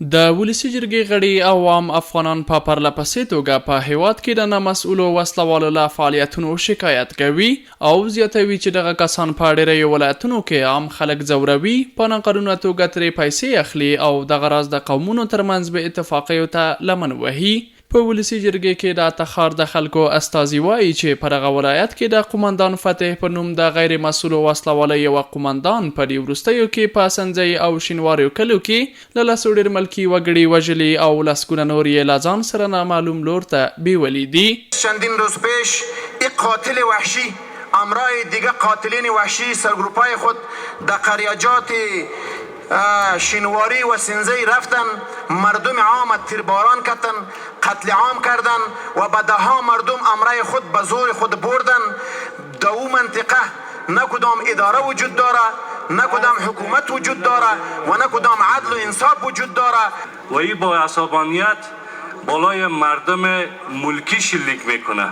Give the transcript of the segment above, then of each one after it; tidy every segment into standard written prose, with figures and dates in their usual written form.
د ولسي جرګې غړي او عام افغانان په پرله پسې توګه په هیواد کې د نامسؤلو وسلوالو له فعالیتونو شکایت کوي او زیاتوي چې دغه کسان په ډېرو ولایتونو کې عام خلک ځوروي، په ناقانونه توګه ترې پیسې اخلي او دغه راز د قومونو ترمنځ بې اتفاقیو ته لمن وهي. په ولسي جرګې کې د تخار د خلکو استازي وایي چې په دغه ولایت کې د قومندان فتح په نوم د غیر مسؤلو وسلوالو یو قومندان په دې وروستیو کې په سنځي او شینواریو کلو کې له لسو ډېر ملکي وګړي وژلي او لسګونه نور یې له ځان سره نامعلوم لور ته بیولي دي. چندین روز پیش یک قاتل وحشی امرای دیگه قاتلین وحشی سرگروپای خود در قریاجات شینواری و سنزی رفتن، مردم عام تیرباران کردن، قتل عام کردن و بعدها مردم امرای خود به زور خود بردن. در اون منطقه نه کدام اداره وجود داره، نه کدام حکومت وجود داره و نه کدام عدل و انصاف وجود داره و این با عصبانیت بالای مردم ملکی شلیک میکنه.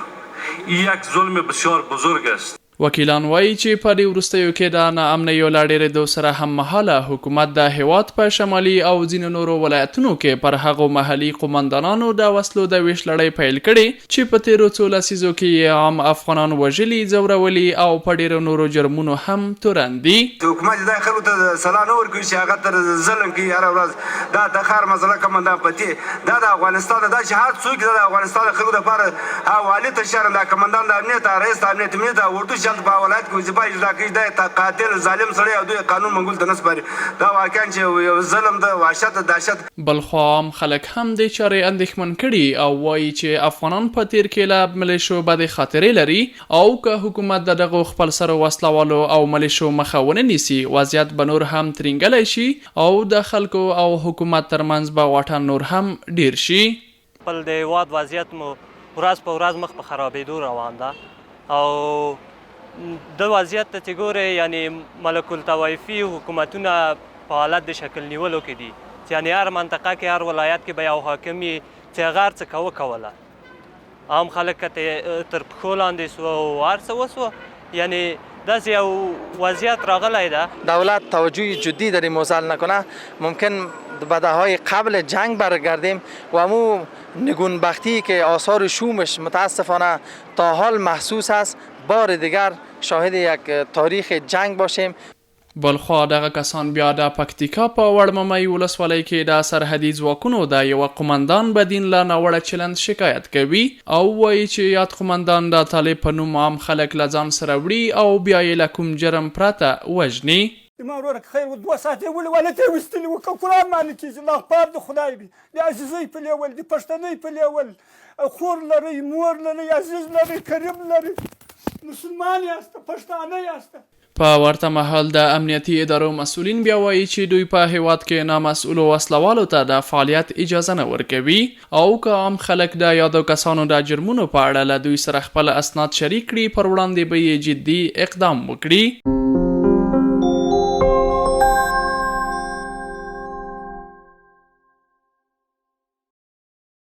این یک ظلم بسیار بزرگ است. وکیلان وایي چې په دې وروستیو کې د ناامنیو له ډېرېدو سره هم مهاله حکومت د هیواد په شمالي او ځینو نورو ولایتونو کې پر هغو محلي قومندانانو د وسلو د ویش لړۍ پیل کړې چې په تېرو څو لسیزو کې عام افغانان وژلي، ځورولي او په ډېرو نورو جرمونو هم تورن دي. حکومت دا خلکو ته سلا نه ورکوي چې هغه تر ظلم کوي هره ورځ. دا د ښار مسله قومندان فتح دا د افغانستان دا چې هر څوک د افغانستان د خلکو لپاره حوالې ته شرم د قومندان د امنیت رئیس د امنیت امنیت اردو په ولایت کې وظیفه اجرا کوي. دا قاتل ظالم سړی او دوی قانون منګول ته نه سپاري. دا واقعا چې یو ظلم د وحشت دهشت. بلخوا عام خلک هم دې چارې اندېښمن کړي او وایي چې افغانان په تیر کې له ملیشو بدې خاطرې لري او که حکومت د دغو خپل سره وسلوالو او ملیشو مخه ونه نیسي، وضعیت به نور هم ترینګلی شي او د خلکو او حکومت ترمنځ به واټن نور هم ډیر شي. خپل د هیواد وضعیت مو ورځ په ورځ مخ په خرابېدو روان ده او د وضعیت ته چې ګورې یعنې ملک الطوایفي حکومتونه په حالت د شکل نیولو کې دي چې یعنې هر منطقه کې هر ولایت کې به یو حاکم وي چې هغه هر څه وکوله، عام خلک که تر پښو لاندې سوه او هر څه وسوه. یعنې داسې یو وضعیت راغلی ده. دولت توجه جدی در این موضوع نکنه ممکن به دهه‌های قبل جنگ برگردیم و مو نگونبختی که آثار شومش متاسفانه تا حال محسوس است بار دیگر شاهد یک تاریخ جنگ باشیم. بلخوا دغه کسان بیا د پکتیکا په وړممی ولسوالۍ کې د سرحدي ځواکونو د یوه قومندان بدین له ناوړه چلند شکایت کوي او وایي چې یاد قومندان د طالب په نوم عام خلک له ځان سره وړي او بیا یې له کوم جرم پرته وژني. ما ورک خیر 2 ساعت ولته وستلی وک قرآن باندې چې الله پاک د خدای دی د عزیزي په لیول د پښتني په لیول خور لري مور لري عزیز لري کریم لري مسلمان یاست پښتانه یاست. په ورته مهال د امنیتي ادارو مسؤلین بیا وایي چې دوی په هیواد کې نامسؤلو وسلوالو ته د فعالیت اجازه نه ورکوي او که عام خلک د یادو کسانو د جرمونو په اړه له دوی سره خپل اسناد شریک کړي پر وړاندې به یې جدي اقدام وکړي.